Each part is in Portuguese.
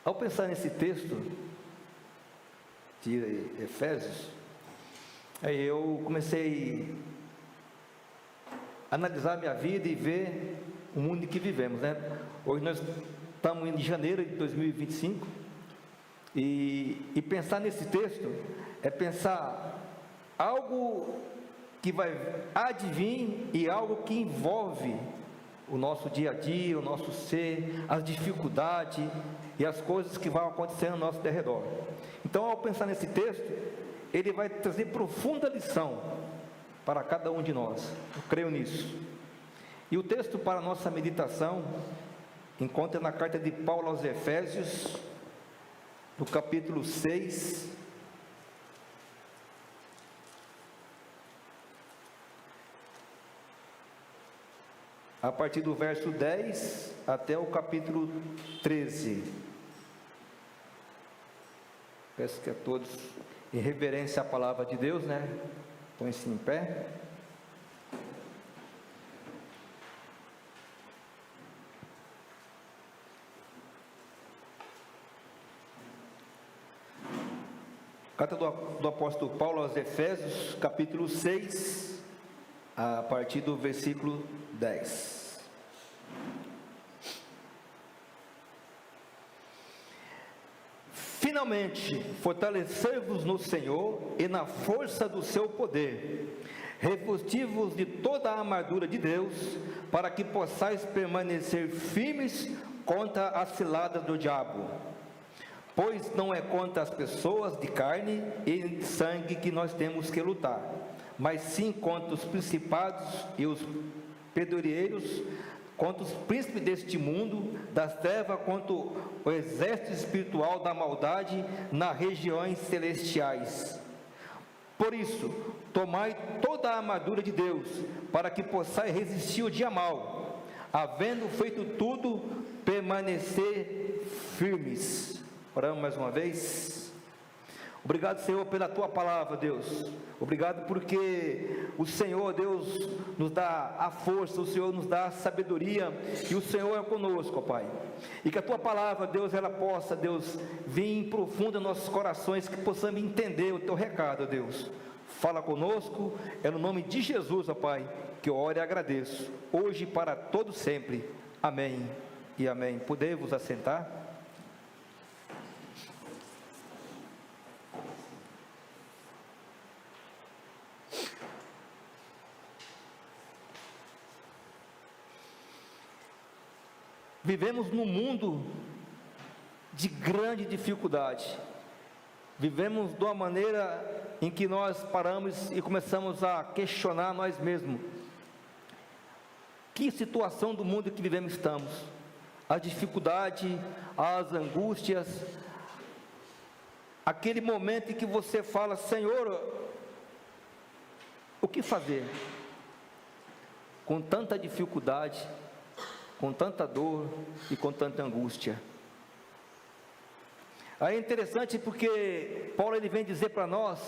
Ao pensar nesse texto de Efésios, aí eu comecei a analisar a minha vida e ver o mundo em que vivemos, né? Hoje nós estamos em janeiro de 2025 e pensar nesse texto é pensar algo que vai advir e algo que envolve o nosso dia a dia, o nosso ser, as dificuldades e as coisas que vão acontecendo ao nosso derredor. Então, ao pensar nesse texto, ele vai trazer profunda lição para cada um de nós. Eu creio nisso. E o texto para a nossa meditação encontra na carta de Paulo aos Efésios, no capítulo 6, a partir do verso 10 até o capítulo 13. Peço que a todos, em reverência à palavra de Deus, né, põe-se em pé. Carta do apóstolo Paulo aos Efésios, capítulo 6, a partir do versículo 10. Finalmente, fortalecei-vos no Senhor e na força do seu poder, revesti-vos de toda a armadura de Deus, para que possais permanecer firmes contra as ciladas do diabo. Pois não é contra as pessoas de carne e sangue que nós temos que lutar, mas sim contra os principados e os pedreiros, contra os príncipes deste mundo, das trevas, contra o exército espiritual da maldade nas regiões celestiais. Por isso, tomai toda a armadura de Deus, para que possais resistir o dia mau, havendo feito tudo, permanecer firmes. Oramos mais uma vez. Obrigado, Senhor, pela Tua palavra, Deus. Obrigado porque o Senhor, Deus, nos dá a força, o Senhor nos dá a sabedoria, e o Senhor é conosco, ó Pai. E que a Tua palavra, Deus, ela possa, Deus, vir profunda em nossos corações, que possamos entender o Teu recado, Deus. Fala conosco, é no nome de Jesus, ó Pai, que eu oro e agradeço, hoje e para todo sempre. Amém e amém. Podemos vos assentar? Vivemos num mundo de grande dificuldade. Vivemos de uma maneira em que nós paramos e começamos a questionar nós mesmos. Que situação do mundo que vivemos estamos? A dificuldade, as angústias, aquele momento em que você fala: Senhor, o que fazer? Com tanta dificuldade, com tanta dor e com tanta angústia. Aí é interessante porque Paulo ele vem dizer para nós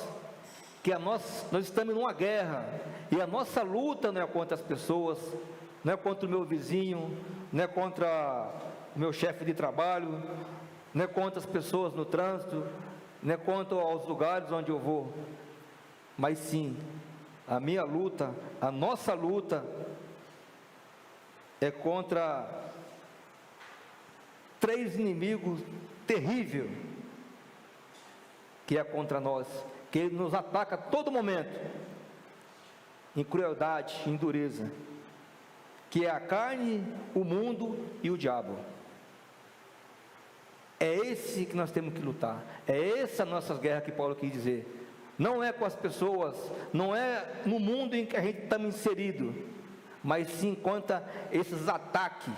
que nós estamos numa guerra, e a nossa luta não é contra as pessoas, não é contra o meu vizinho, não é contra o meu chefe de trabalho, não é contra as pessoas no trânsito, não é contra os lugares onde eu vou, mas sim, a minha luta, a nossa luta é contra três inimigos terríveis, que é contra nós, que ele nos ataca a todo momento, em crueldade, em dureza, que é a carne, o mundo e o diabo. É esse que nós temos que lutar, é essa a nossa guerra que Paulo quis dizer. Não é com as pessoas, não é no mundo em que a gente está inserido, mas sim contra esses ataques,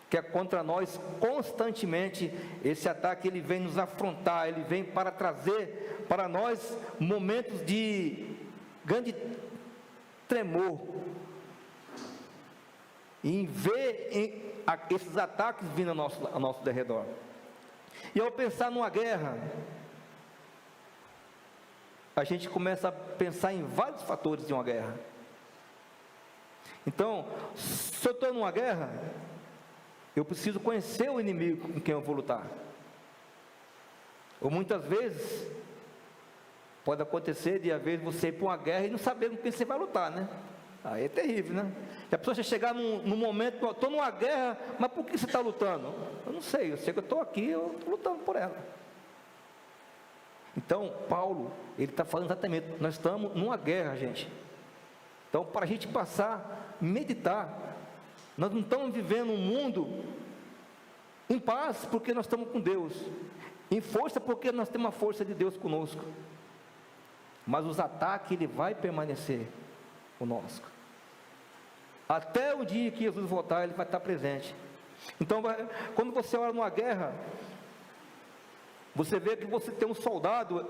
que é contra nós constantemente. Esse ataque ele vem nos afrontar, ele vem para trazer para nós momentos de grande tremor, em ver esses ataques vindo ao nosso derredor. E ao pensar numa guerra, a gente começa a pensar em vários fatores de uma guerra. Então, se eu estou numa guerra, eu preciso conhecer o inimigo com quem eu vou lutar. Ou muitas vezes, pode acontecer de, às vezes, você ir para uma guerra e não saber com quem você vai lutar, né? Aí é terrível, né? Se a pessoa já chegar num momento, estou numa guerra, mas por que você está lutando? Eu não sei, eu sei que eu estou aqui, eu estou lutando por ela. Então, Paulo, ele está falando exatamente, nós estamos numa guerra, gente. Então, para a gente passar, meditar, nós não estamos vivendo um mundo em paz, porque nós estamos com Deus, em força, porque nós temos a força de Deus conosco, mas os ataques, ele vai permanecer conosco, até o dia que Jesus voltar, ele vai estar presente. Então, quando você olha numa guerra, você vê que você tem um soldado,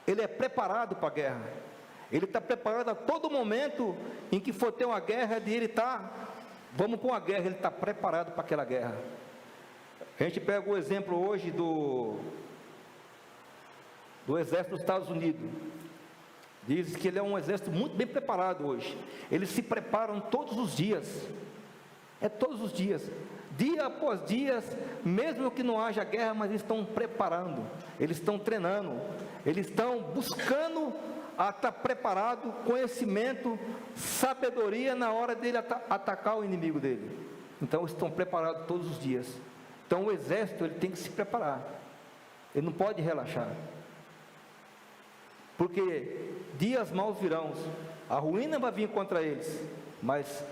ele é preparado para a guerra, ele está preparado a todo momento em que for ter uma guerra, vamos para uma guerra, ele está preparado para aquela guerra. A gente pega o exemplo hoje do exército dos Estados Unidos. Diz que ele é um exército muito bem preparado hoje. Eles se preparam todos os dias. Todos os dias. Dia após dia, mesmo que não haja guerra, mas eles estão preparando. Eles estão treinando. Eles estão buscando estar preparado, conhecimento, sabedoria na hora dele atacar o inimigo dele. Então eles estão preparados todos os dias. Então o exército, ele tem que se preparar. Ele não pode relaxar. Porque dias maus virão, a ruína vai vir contra eles, mas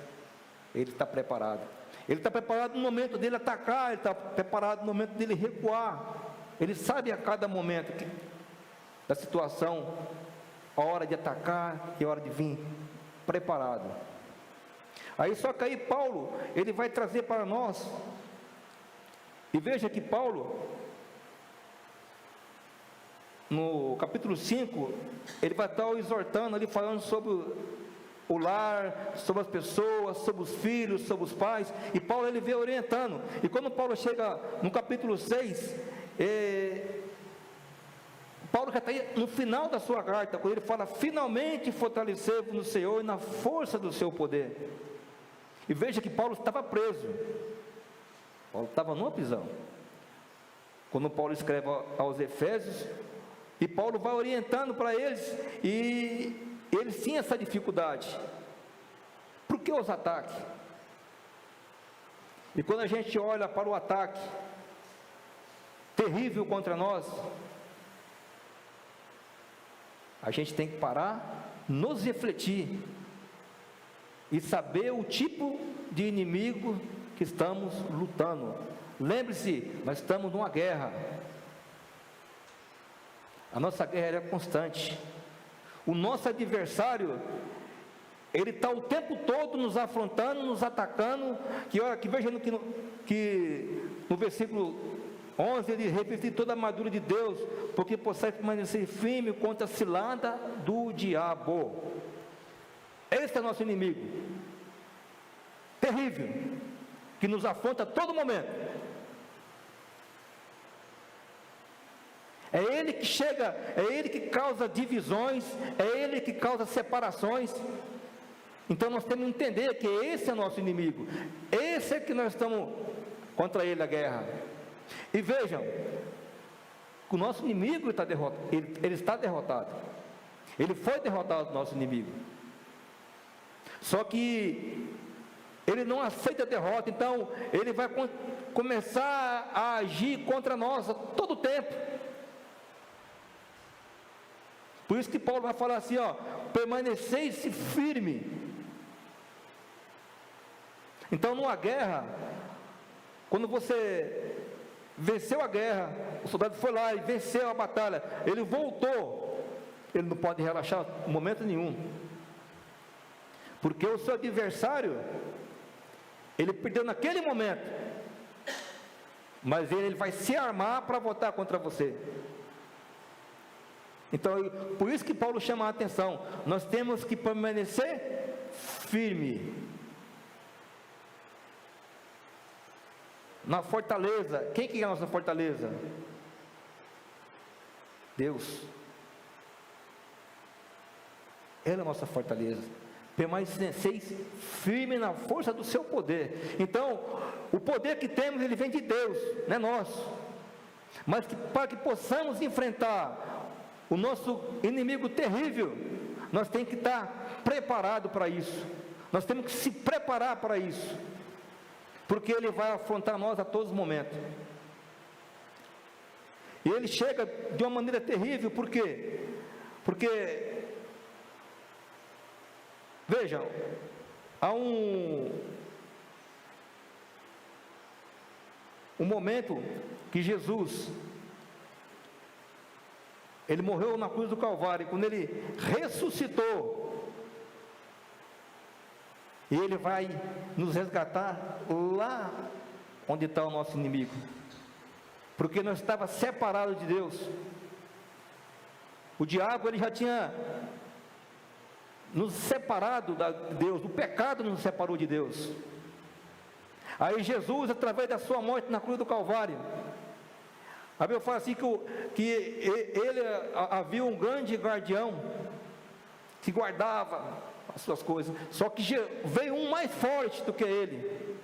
ele está preparado. Ele está preparado no momento dele atacar, ele está preparado no momento dele recuar. Ele sabe a cada momento da situação, a hora de atacar e a hora de vir, preparado. Aí só que aí Paulo, ele vai trazer para nós, e veja que Paulo, no capítulo 5, ele vai estar exortando ali, falando sobre o lar, sobre as pessoas, sobre os filhos, sobre os pais, e Paulo ele vem orientando. E quando Paulo chega no capítulo 6, Paulo já está no final da sua carta, quando ele fala: finalmente fortalecei-vos no Senhor e na força do seu poder. E veja que Paulo estava preso, Paulo estava numa prisão, quando Paulo escreve aos Efésios, e Paulo vai orientando para eles, e eles tinham essa dificuldade. Por que os ataques? E quando a gente olha para o ataque terrível contra nós, a gente tem que parar, nos refletir e saber o tipo de inimigo que estamos lutando. Lembre-se, nós estamos numa guerra. A nossa guerra é constante. O nosso adversário, ele está o tempo todo nos afrontando, nos atacando. Que veja que no versículo 11, ele revestir toda a armadura de Deus, porque possais permanecer firme contra a cilada do diabo. Esse é o nosso inimigo, terrível, que nos afronta a todo momento. É ele que chega, é ele que causa divisões, é ele que causa separações. Então nós temos que entender que esse é o nosso inimigo, esse é que nós estamos contra ele a guerra. E vejam, o nosso inimigo está derrotado, ele está derrotado, ele foi derrotado, o nosso inimigo. Só que ele não aceita a derrota, então ele vai começar a agir contra nós a todo tempo. Por isso que Paulo vai falar assim, permaneceis firme. Então numa guerra, quando você venceu a guerra, o soldado foi lá e venceu a batalha, ele voltou, ele não pode relaxar em momento nenhum, porque o seu adversário, ele perdeu naquele momento, mas ele vai se armar para voltar contra você. Então, por isso que Paulo chama a atenção, nós temos que permanecer firme, na fortaleza. Quem que é a nossa fortaleza? Deus. Ele é a nossa fortaleza. Permaneceis firme na força do seu poder. Então, o poder que temos, ele vem de Deus, não é nosso. Mas para que possamos enfrentar o nosso inimigo terrível, nós temos que estar preparados para isso. Nós temos que se preparar para isso, porque ele vai afrontar nós a todos os momentos. E ele chega de uma maneira terrível, por quê? Porque, vejam, há um momento que Jesus, ele morreu na cruz do Calvário, quando ele ressuscitou, e ele vai nos resgatar lá onde está o nosso inimigo, porque nós estávamos separados de Deus. O diabo, ele já tinha nos separado de Deus, o pecado nos separou de Deus. Aí Jesus, através da sua morte na cruz do Calvário, a Bíblia fala assim que ele havia um grande guardião que guardava as suas coisas, só que veio um mais forte do que ele,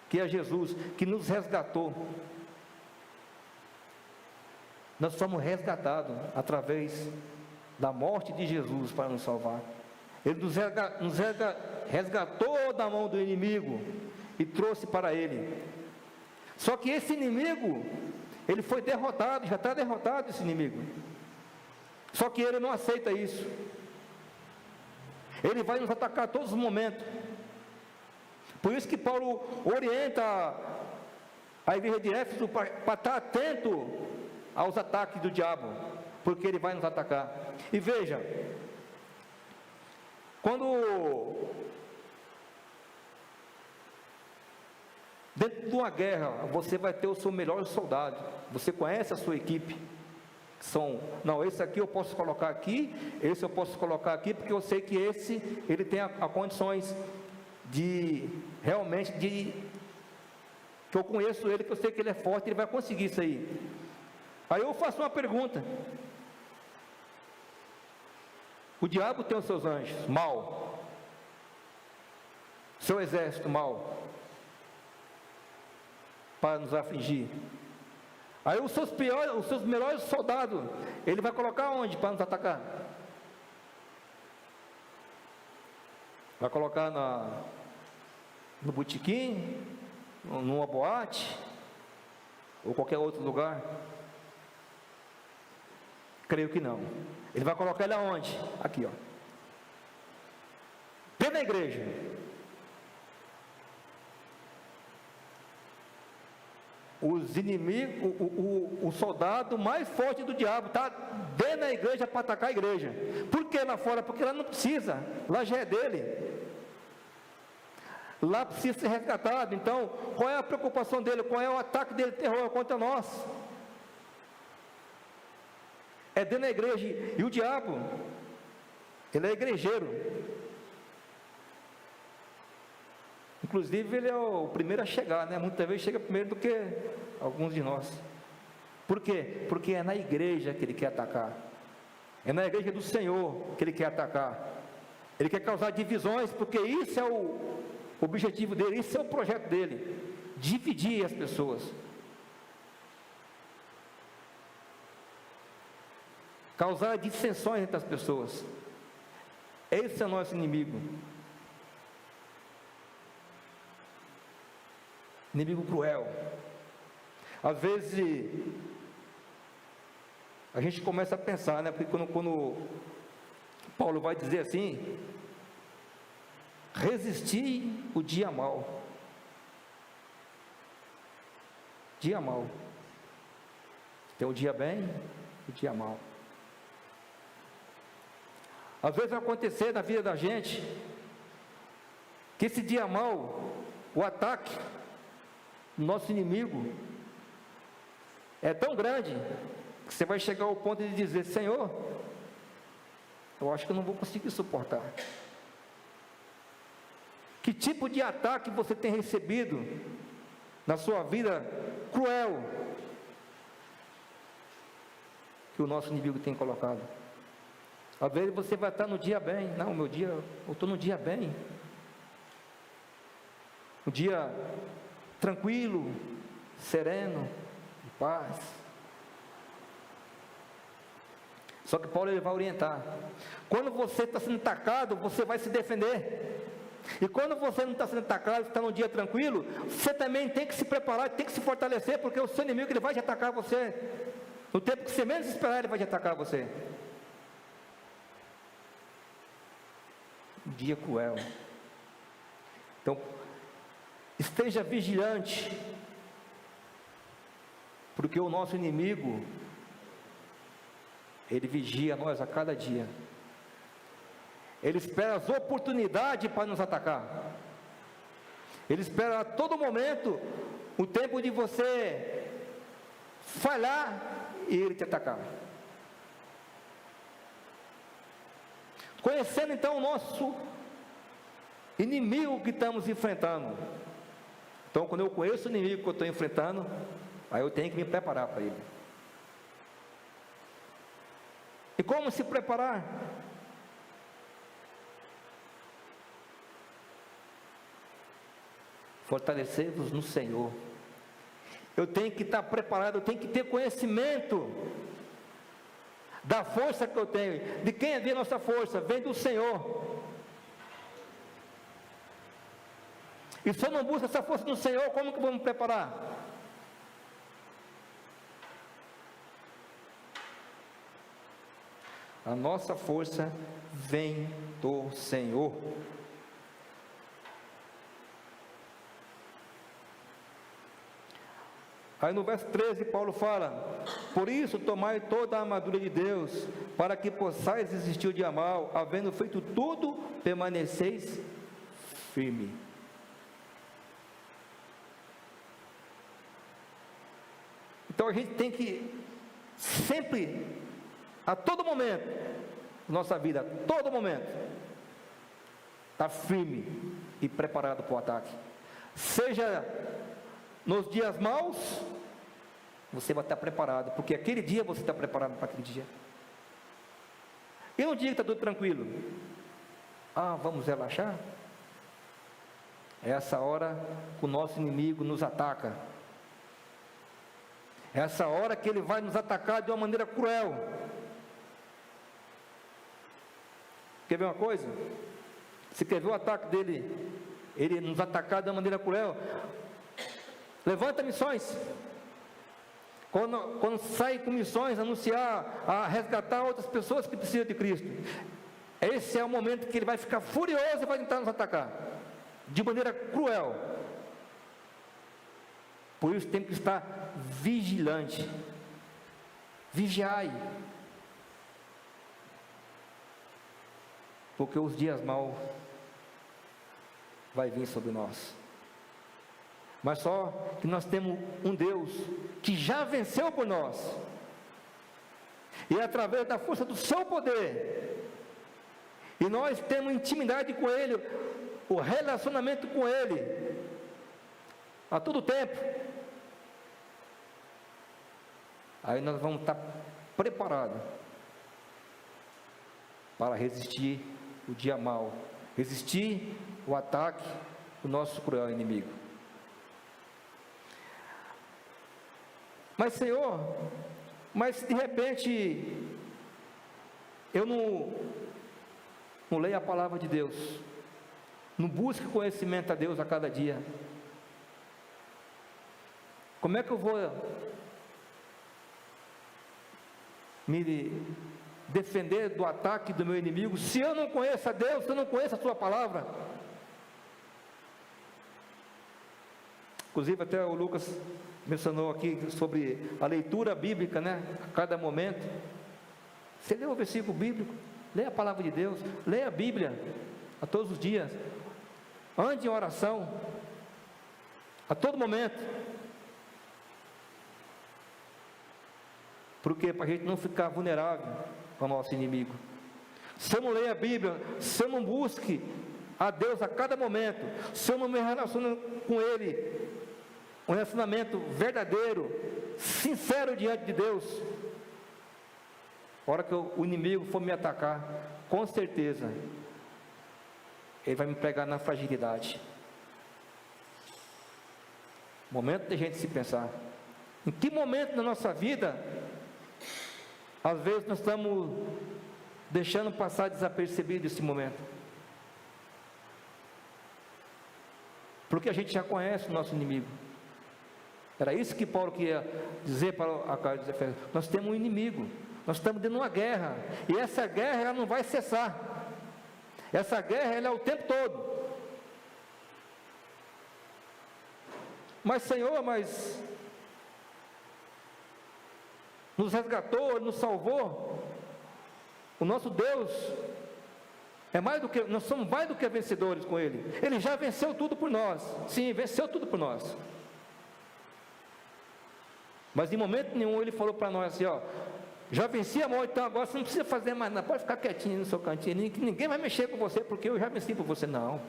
que é Jesus, que nos resgatou. Nós fomos resgatados através da morte de Jesus para nos salvar. Ele nos resgatou da mão do inimigo e trouxe para ele. Só que esse inimigo, ele foi derrotado, já está derrotado esse inimigo. Só que ele não aceita isso. Ele vai nos atacar a todos os momentos. Por isso que Paulo orienta a igreja de Éfeso para estar atento aos ataques do diabo, porque ele vai nos atacar. E veja, quando dentro de uma guerra, você vai ter o seu melhor soldado, você conhece a sua equipe, não, esse aqui eu posso colocar aqui, esse eu posso colocar aqui, porque eu sei que esse, ele tem a condições de, realmente, que eu conheço ele, que eu sei que ele é forte, ele vai conseguir isso aí. Aí eu faço uma pergunta: o diabo tem os seus anjos, mal, seu exército mal, para nos afligir. Aí os seus melhores soldados, ele vai colocar onde para nos atacar? Vai colocar no botequim, numa boate, ou qualquer outro lugar? Creio que não. Ele vai colocar ele aonde? Aqui, ó, dentro da igreja. Os inimigos, o soldado mais forte do diabo está dentro da igreja para atacar a igreja. Por que lá fora? Porque lá não precisa, lá já é dele, lá precisa ser resgatado. Então, qual é a preocupação dele? Qual é o ataque dele, terror contra nós? É dentro da igreja. E o diabo, ele é igrejeiro. Inclusive, ele é o primeiro a chegar, né? Muitas vezes chega primeiro do que alguns de nós. Por quê? Porque é na igreja que ele quer atacar. É na igreja do Senhor que ele quer atacar. Ele quer causar divisões, porque isso é o objetivo dele, isso é o projeto dele. Dividir as pessoas. Causar dissensões entre as pessoas. Esse é o nosso inimigo. Inimigo cruel. Às vezes a gente começa a pensar, né? Porque quando Paulo vai dizer assim: resistir o dia mau. Dia mau. Tem o dia bem, o dia mau. Às vezes vai acontecer na vida da gente que esse dia mau, o ataque nosso inimigo é tão grande que você vai chegar ao ponto de dizer: Senhor, eu acho que eu não vou conseguir suportar. Que tipo de ataque você tem recebido na sua vida cruel que o nosso inimigo tem colocado? Às vezes você vai estar no dia bem. Não, meu dia, eu estou no dia bem, um dia tranquilo, sereno, em paz. Só que Paulo ele vai orientar. Quando você está sendo atacado, você vai se defender. E quando você não está sendo atacado, está num dia tranquilo, você também tem que se preparar, tem que se fortalecer, porque o seu inimigo ele vai te atacar você. No tempo que você menos esperar, ele vai te atacar você. Um dia cruel. Então, esteja vigilante, porque o nosso inimigo, ele vigia nós a cada dia. Ele espera as oportunidades para nos atacar. Ele espera a todo momento o tempo de você falhar e ele te atacar. Conhecendo então o nosso inimigo que estamos enfrentando. Então, quando eu conheço o inimigo que eu estou enfrentando, aí eu tenho que me preparar para ele. E como se preparar? Fortalecei-vos no Senhor. Eu tenho que estar preparado, eu tenho que ter conhecimento da força que eu tenho. De quem vem a nossa força? Vem do Senhor. E se eu não busco essa força no Senhor, como que eu vou me preparar? A nossa força vem do Senhor. Aí no verso 13 Paulo fala: por isso tomai toda a armadura de Deus, para que possais resistir o dia mal, havendo feito tudo, permaneceis firme. Então a gente tem que sempre, a todo momento, nossa vida, a todo momento, estar firme e preparado para o ataque. Seja nos dias maus, você vai estar preparado, porque aquele dia você está preparado para aquele dia. E no dia que está tudo tranquilo, vamos relaxar? É essa hora que o nosso inimigo nos ataca. É essa hora que ele vai nos atacar de uma maneira cruel. Quer ver uma coisa? Você quer ver o ataque dele? Ele nos atacar de uma maneira cruel? Levanta missões. Quando sai com missões, anunciar, a resgatar outras pessoas que precisam de Cristo. Esse é o momento que ele vai ficar furioso e vai tentar nos atacar de maneira cruel. Por isso tem que estar vigilante. Vigiai. Porque os dias maus vai vir sobre nós. Mas só que nós temos um Deus que já venceu por nós. E através da força do seu poder. E nós temos intimidade com Ele, o relacionamento com Ele, a todo tempo. Aí nós vamos estar preparados para resistir o dia mau, resistir o ataque do nosso cruel inimigo. Mas Senhor, mas de repente eu não leio a palavra de Deus, não busco conhecimento a Deus a cada dia. Como é que eu vou me defender do ataque do meu inimigo se eu não conheço a Deus, se eu não conheço a sua palavra? Inclusive até o Lucas mencionou aqui sobre a leitura bíblica, né? A cada momento. Você lê o versículo bíblico, lê a palavra de Deus, lê a Bíblia a todos os dias, ande em oração a todo momento. Porque para a gente não ficar vulnerável ao nosso inimigo. Se eu não leio a Bíblia, se eu não busque a Deus a cada momento, se eu não me relaciono com Ele, um relacionamento verdadeiro, sincero diante de Deus, a hora que o inimigo for me atacar, com certeza ele vai me pegar na fragilidade. Momento de a gente se pensar, em que momento da nossa vida Às vezes nós estamos deixando passar desapercebido esse momento, porque a gente já conhece o nosso inimigo. Era isso que Paulo queria dizer para a casa dos Efésios: nós temos um inimigo, nós estamos dentro de uma guerra, e essa guerra ela não vai cessar, essa guerra ela é o tempo todo. Mas Senhor, nos resgatou, nos salvou. O nosso Deus nós somos mais do que vencedores com Ele. Ele já venceu tudo por nós. Sim, venceu tudo por nós. Mas em momento nenhum Ele falou para nós assim: ó, já venci a morte, então agora você não precisa fazer mais nada, pode ficar quietinho no seu cantinho, ninguém vai mexer com você, porque eu já venci por você. Não.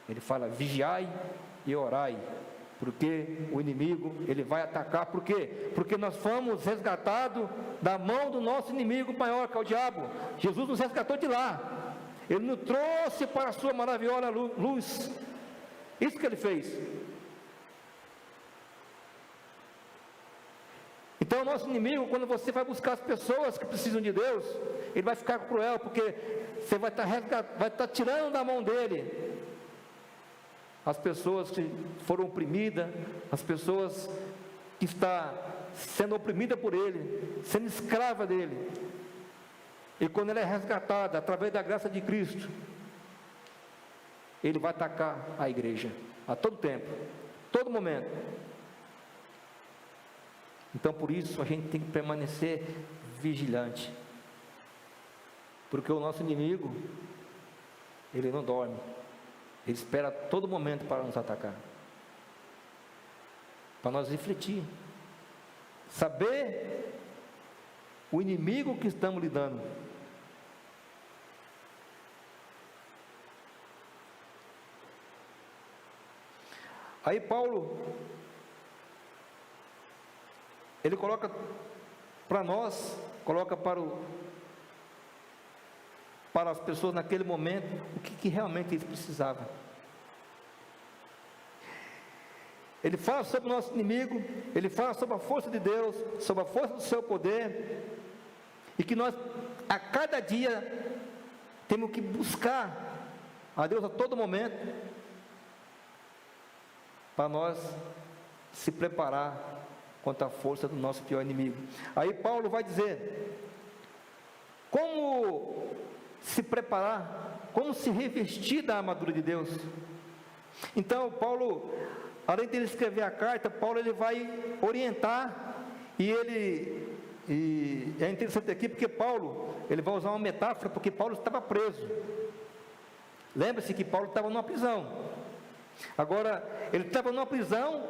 Ele fala: vigiai e orai, porque o inimigo, ele vai atacar. Por quê? Porque nós fomos resgatados da mão do nosso inimigo maior, que é o diabo. Jesus nos resgatou de lá, Ele nos trouxe para a sua maravilhosa luz. Isso que Ele fez. Então o nosso inimigo, quando você vai buscar as pessoas que precisam de Deus, ele vai ficar cruel, porque você vai estar tirando da mão dele as pessoas que foram oprimidas, as pessoas que estão sendo oprimidas por ele, sendo escrava dele. E quando ele é resgatado através da graça de Cristo, ele vai atacar a igreja a todo tempo, todo momento. Então por isso a gente tem que permanecer vigilante, porque o nosso inimigo, ele não dorme, ele espera a todo momento para nos atacar, para nós refletir, saber o inimigo que estamos lidando. Aí Paulo, ele coloca para nós, coloca para as pessoas naquele momento, o que realmente eles precisavam. Ele fala sobre o nosso inimigo, ele fala sobre a força de Deus, sobre a força do seu poder, e que nós, a cada dia, temos que buscar a Deus a todo momento, para nós se preparar contra a força do nosso pior inimigo. Aí Paulo vai dizer como se preparar, como se revestir da armadura de Deus. Então Paulo, além de ele escrever a carta, Paulo ele vai orientar, e é interessante aqui porque Paulo, ele vai usar uma metáfora, porque Paulo estava preso. Lembra-se que Paulo estava numa prisão. Agora, ele estava numa prisão,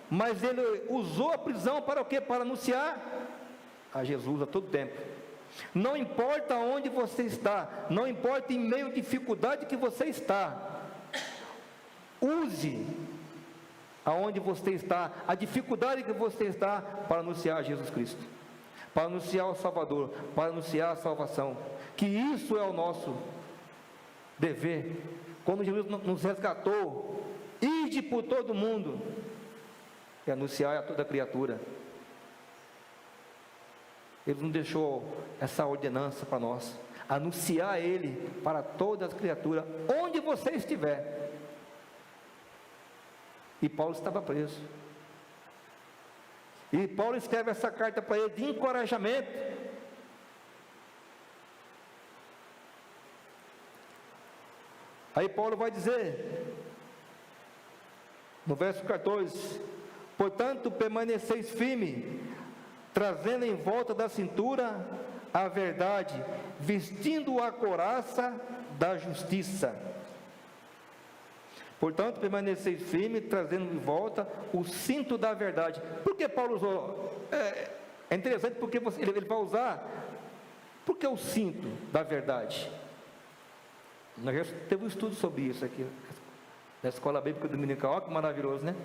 mas ele usou a prisão para o quê? Para anunciar a Jesus a todo tempo. Não importa onde você está, não importa em meio à dificuldade que você está, use aonde você está, a dificuldade que você está, para anunciar Jesus Cristo, para anunciar o Salvador, para anunciar a salvação, que isso é o nosso dever. Quando Jesus nos resgatou, ide por todo mundo e anunciar a toda criatura. Ele nos deixou essa ordenança para nós, anunciar Ele para todas as criaturas, onde você estiver. E Paulo estava preso, e Paulo escreve essa carta para ele de encorajamento. Aí Paulo vai dizer, no verso 14: portanto permaneceis firme, trazendo em volta da cintura a verdade, vestindo a couraça da justiça. Portanto permaneceis firme, trazendo em volta o cinto da verdade. Por que Paulo usou? É interessante porque ele vai usar, porque o cinto da verdade. Nós já teve um estudo sobre isso aqui, da Escola Bíblica Dominical. Olha que maravilhoso, né?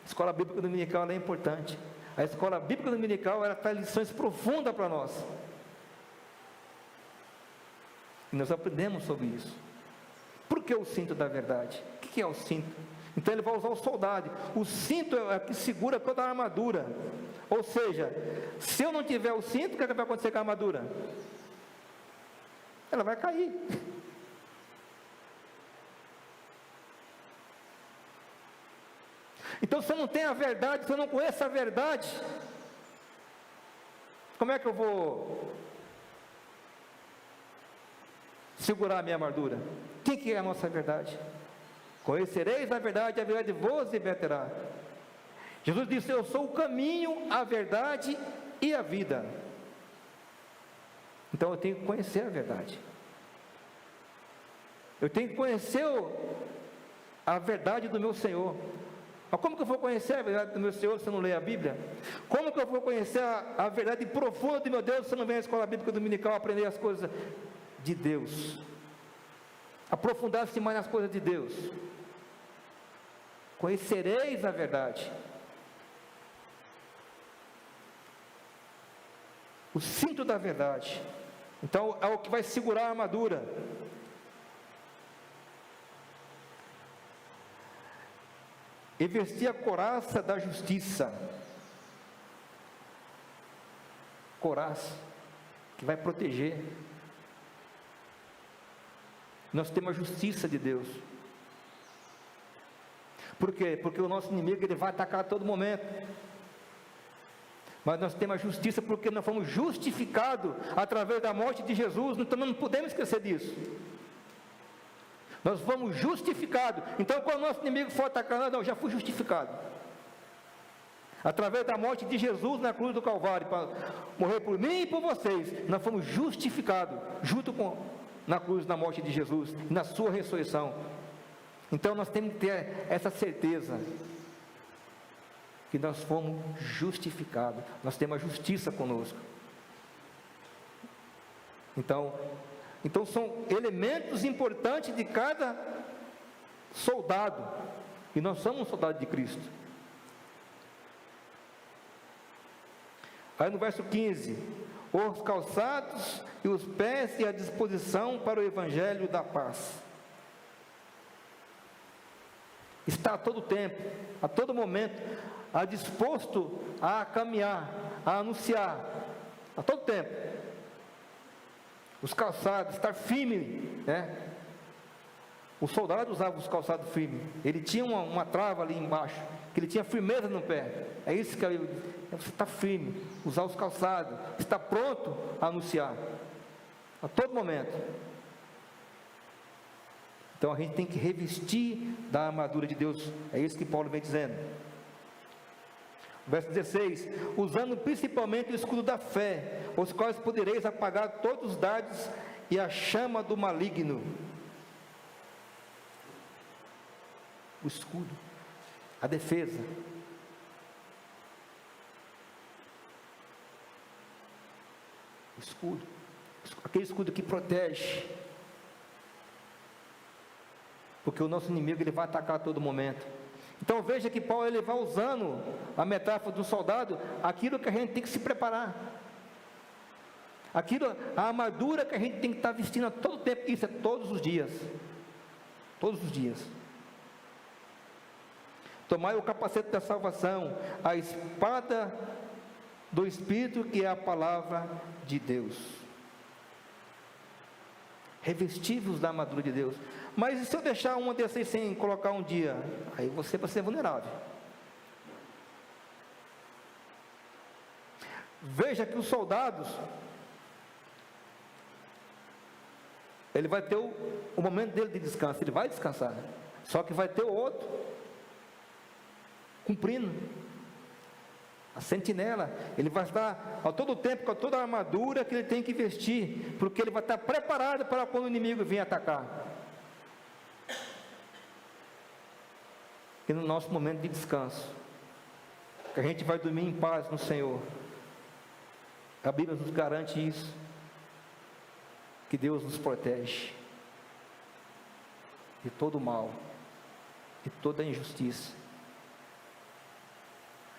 A Escola Bíblica Dominical é importante. A Escola Bíblica Dominical, ela traz lições profundas para nós, e nós aprendemos sobre isso. Por que o cinto da verdade? O que é o cinto? Então ele vai usar o soldado. O cinto é o que segura toda a armadura. Ou seja, se eu não tiver o cinto, o que vai acontecer com a armadura? Ela vai cair. Então, se eu não tenho a verdade, se eu não conheço a verdade, como é que eu vou segurar a minha armadura? O que é a nossa verdade? Conhecereis a verdade vos libertará. Jesus disse: eu sou o caminho, a verdade e a vida. Então eu tenho que conhecer a verdade. Eu tenho que conhecer a verdade do meu Senhor. Mas como que eu vou conhecer a verdade do meu Senhor se eu não ler a Bíblia? Como que eu vou conhecer a verdade profunda do meu Deus se eu não venho à escola bíblica dominical aprender as coisas de Deus? Aprofundar-se mais nas coisas de Deus. Conhecereis a verdade. O cinto da verdade. Então é o que vai segurar a armadura. E vestir a couraça da justiça. Couraça que vai proteger. Nós temos a justiça de Deus. Por quê? Porque o nosso inimigo ele vai atacar a todo momento. Mas nós temos a justiça porque nós fomos justificados através da morte de Jesus. Então não podemos esquecer disso. Nós fomos justificados. Então quando o nosso inimigo for atacar, não, já fui justificado. Através da morte de Jesus na cruz do Calvário, para morrer por mim e por vocês, nós fomos justificados, junto com na cruz, na morte de Jesus, na sua ressurreição. Então nós temos que ter essa certeza, que nós fomos justificados, nós temos a justiça conosco. Então são elementos importantes de cada soldado, e nós somos um soldado de Cristo. Aí no verso 15, os calçados e os pés e a disposição para o evangelho da paz. Está a todo tempo, a todo momento, disposto a caminhar, a anunciar, a todo tempo. Os calçados, estar firme, né? O soldado usava os calçados firmes. Ele tinha uma trava ali embaixo, que ele tinha firmeza no pé. É isso que você está firme, usar os calçados, está pronto a anunciar, a todo momento. Então a gente tem que revestir da armadura de Deus. É isso que Paulo vem dizendo. Verso 16: usando principalmente o escudo da fé, os quais podereis apagar todos os dardos e a chama do maligno. O escudo, a defesa. O escudo, aquele escudo que protege. Porque o nosso inimigo ele vai atacar a todo momento. Então veja que Paulo ele vai usando a metáfora do soldado, aquilo que a gente tem que se preparar, aquilo, a armadura que a gente tem que estar vestindo a todo tempo. Isso é todos os dias. Todos os dias. Tomai o capacete da salvação, a espada do Espírito, que é a palavra de Deus. Revestivos da armadura de Deus. Mas e se eu deixar uma dessas sem colocar um dia? Aí você vai ser vulnerável. Veja que os soldados, ele vai ter o momento dele de descanso, ele vai descansar, só que vai ter o outro cumprindo a sentinela. Ele vai estar a todo tempo com toda a armadura que ele tem que vestir, porque ele vai estar preparado para quando o inimigo vir atacar. E no nosso momento de descanso, que a gente vai dormir em paz no Senhor, a Bíblia nos garante isso, que Deus nos protege de todo o mal, de toda a injustiça.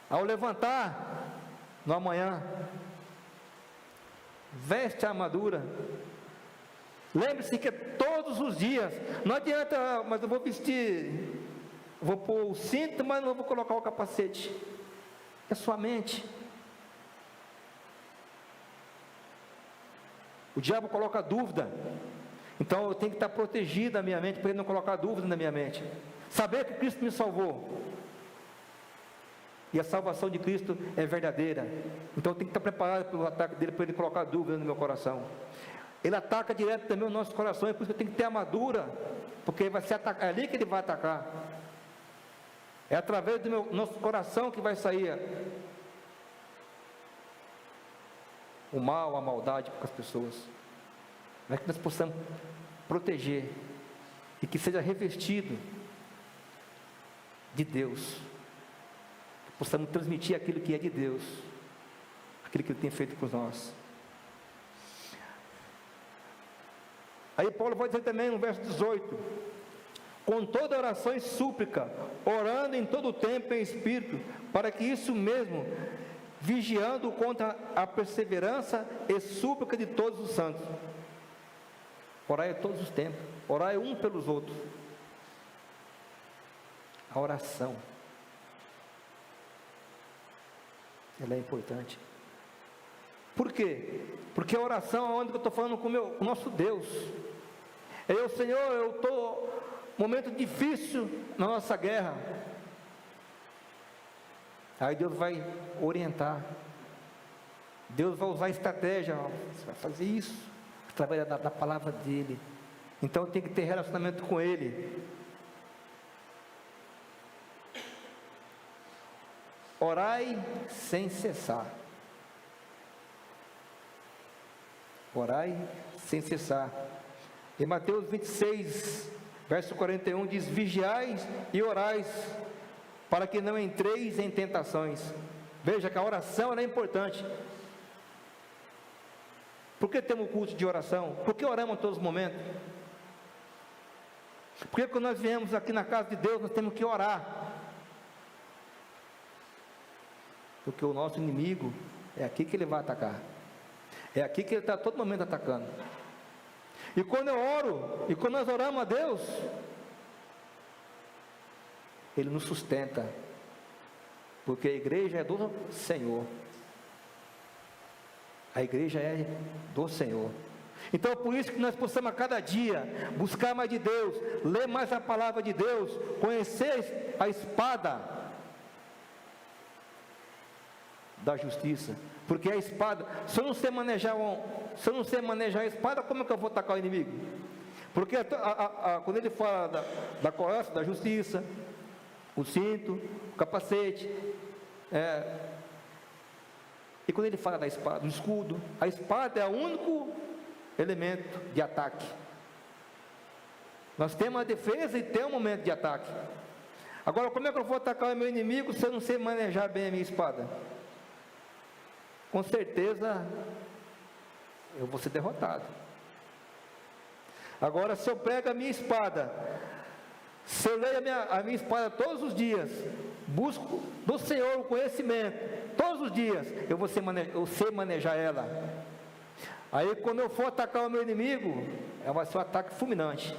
Ao levantar no amanhã, veste a armadura. Lembre-se que todos os dias, não adianta, mas eu vou vestir vou pôr o cinto, mas não vou colocar o capacete. É sua mente. O diabo coloca dúvida. Então eu tenho que estar protegido a minha mente, para ele não colocar dúvida na minha mente. Saber que Cristo me salvou. E a salvação de Cristo é verdadeira. Então eu tenho que estar preparado para o ataque dele, para ele colocar dúvida no meu coração. Ele ataca direto também o nosso coração, é por isso que eu tenho que ter armadura, porque vai ser é ali que ele vai atacar. É através do nosso coração que vai sair o mal, a maldade para as pessoas. Para que nós possamos proteger e que seja revestido de Deus, que possamos transmitir aquilo que é de Deus, aquilo que Ele tem feito por nós. Aí Paulo vai dizer também no verso 18: com toda oração e súplica, orando em todo o tempo em espírito, para que isso mesmo, vigiando contra a perseverança e súplica de todos os santos. Orai todos os tempos, orai um pelos outros. A oração, ela é importante. Por quê? Porque a oração é onde eu estou falando com o nosso Deus. Eu, Senhor, eu estou num momento difícil na nossa guerra. Aí Deus vai orientar. Deus vai usar estratégia. Você vai fazer isso através da palavra dEle. Então tem que ter relacionamento com Ele. Orai sem cessar. Orai sem cessar. Em Mateus 26, verso 41 diz: vigiais e orais, para que não entreis em tentações. Veja que a oração é importante. Por que temos um culto de oração? Por que oramos a todos os momentos? Porque quando nós viemos aqui na casa de Deus, nós temos que orar. Porque o nosso inimigo é aqui que ele vai atacar. É aqui que ele está a todo momento atacando. E quando eu oro, e quando nós oramos a Deus, Ele nos sustenta, porque a igreja é do Senhor. A igreja é do Senhor. Então é por isso que nós possamos a cada dia buscar mais de Deus, ler mais a palavra de Deus, conhecer a espada da justiça. Porque a espada, se eu não sei manejar a espada, como é que eu vou atacar o inimigo? Porque quando ele fala da coraça, da justiça, o cinto, o capacete, e quando ele fala da espada, do escudo, a espada é o único elemento de ataque. Nós temos a defesa e temos um momento de ataque. Agora, como é que eu vou atacar o meu inimigo se eu não sei manejar bem a minha espada? Com certeza eu vou ser derrotado. Agora, se eu pego a minha espada, se eu leio a minha espada todos os dias, busco do Senhor o conhecimento, todos os dias, eu sei manejar ela. Aí quando eu for atacar o meu inimigo, vai ser um ataque fulminante.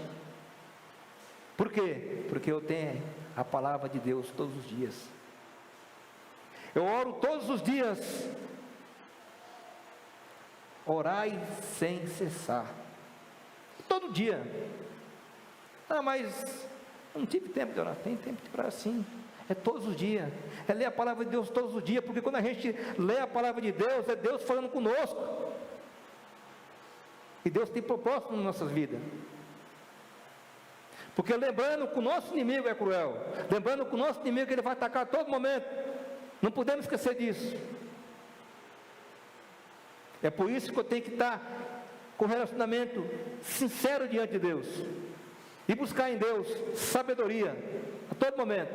Por quê? Porque eu tenho a palavra de Deus todos os dias. Eu oro todos os dias. Orai sem cessar. Todo dia. Mas não tive tempo de orar. Tem tempo de orar sim. É todos os dias. É ler a palavra de Deus todos os dias. Porque quando a gente lê a palavra de Deus, é Deus falando conosco. E Deus tem propósito nas nossas vidas. Porque lembrando que o nosso inimigo é cruel. Lembrando que o nosso inimigo ele vai atacar a todo momento. Não podemos esquecer disso. É por isso que eu tenho que estar com relacionamento sincero diante de Deus. E buscar em Deus sabedoria a todo momento.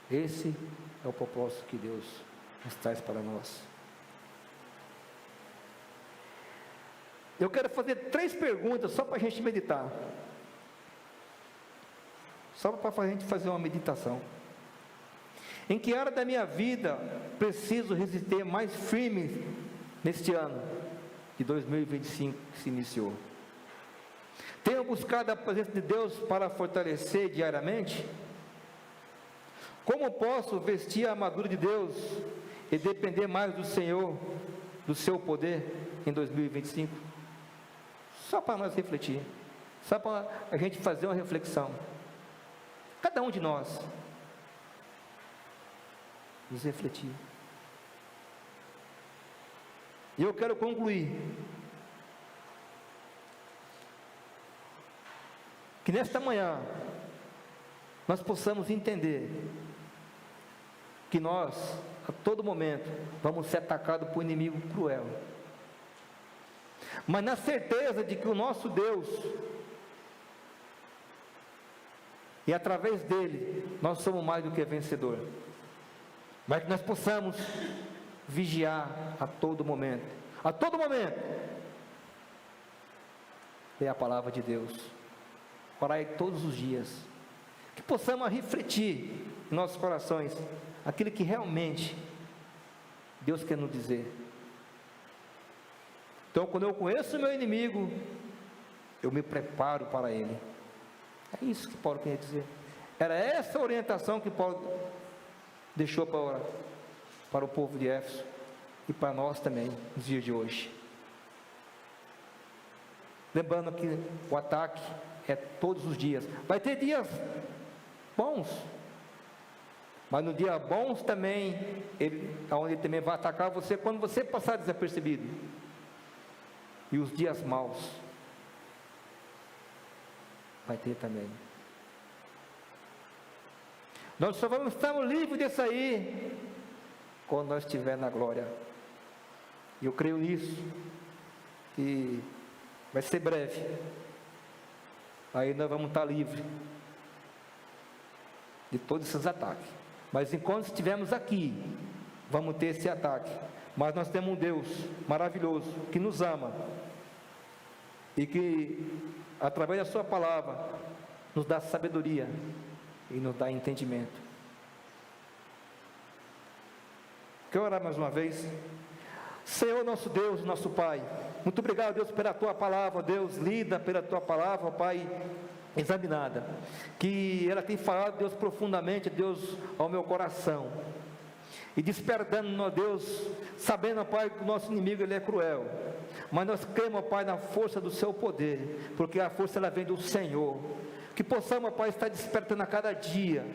Esse é o propósito que Deus nos traz para nós. Eu quero fazer 3 perguntas só para a gente meditar. Só para a gente fazer uma meditação. Em que área da minha vida preciso resistir mais firme neste ano de 2025 que se iniciou? Tenho buscado a presença de Deus para fortalecer diariamente? Como posso vestir a armadura de Deus e depender mais do Senhor, do seu poder em 2025? Só para nós refletir, só para a gente fazer uma reflexão, cada um de nós, nos refletir. E eu quero concluir, que nesta manhã, nós possamos entender, que nós, a todo momento, vamos ser atacados por um inimigo cruel, mas na certeza de que o nosso Deus, e através dele, nós somos mais do que vencedor, mas que nós possamos vigiar a todo momento, ler a palavra de Deus, orar todos os dias, que possamos refletir em nossos corações, aquilo que realmente Deus quer nos dizer. Então, quando eu conheço o meu inimigo, eu me preparo para ele. É isso que Paulo queria dizer. Era essa orientação que Paulo deixou para o povo de Éfeso e para nós também, nos dias de hoje. Lembrando que o ataque é todos os dias. Vai ter dias bons, mas no dia bons também, onde ele também vai atacar você, quando você passar desapercebido. E os dias maus, vai ter também. Nós só vamos estar livres disso aí, quando nós estivermos na glória. E eu creio nisso, que vai ser breve. Aí nós vamos estar livres de todos esses ataques. Mas enquanto estivermos aqui, vamos ter esse ataque. Mas nós temos um Deus maravilhoso, que nos ama, e que, através da sua palavra, nos dá sabedoria, e nos dá entendimento. Quero orar mais uma vez. Senhor nosso Deus, nosso Pai, muito obrigado, Deus, pela Tua palavra, Deus, lida pela Tua palavra, Pai, examinada, que ela tem falado, Deus, profundamente, Deus, ao meu coração, e despertando, ó Deus, sabendo, ó Pai, que o nosso inimigo, ele é cruel, mas nós cremos, ó Pai, na força do Seu poder, porque a força, ela vem do Senhor. Que possamos, ó Pai, estar despertando a cada dia,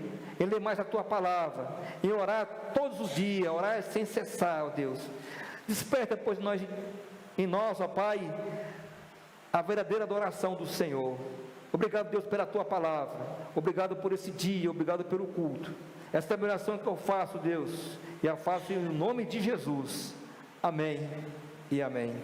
em ler mais a Tua palavra, em orar todos os dias, orar sem cessar, ó Deus. Desperta, pois, em nós, ó Pai, a verdadeira adoração do Senhor. Obrigado, Deus, pela Tua palavra, obrigado por esse dia, obrigado pelo culto. Esta é a oração que eu faço, Deus, e a faço em nome de Jesus. Amém e amém.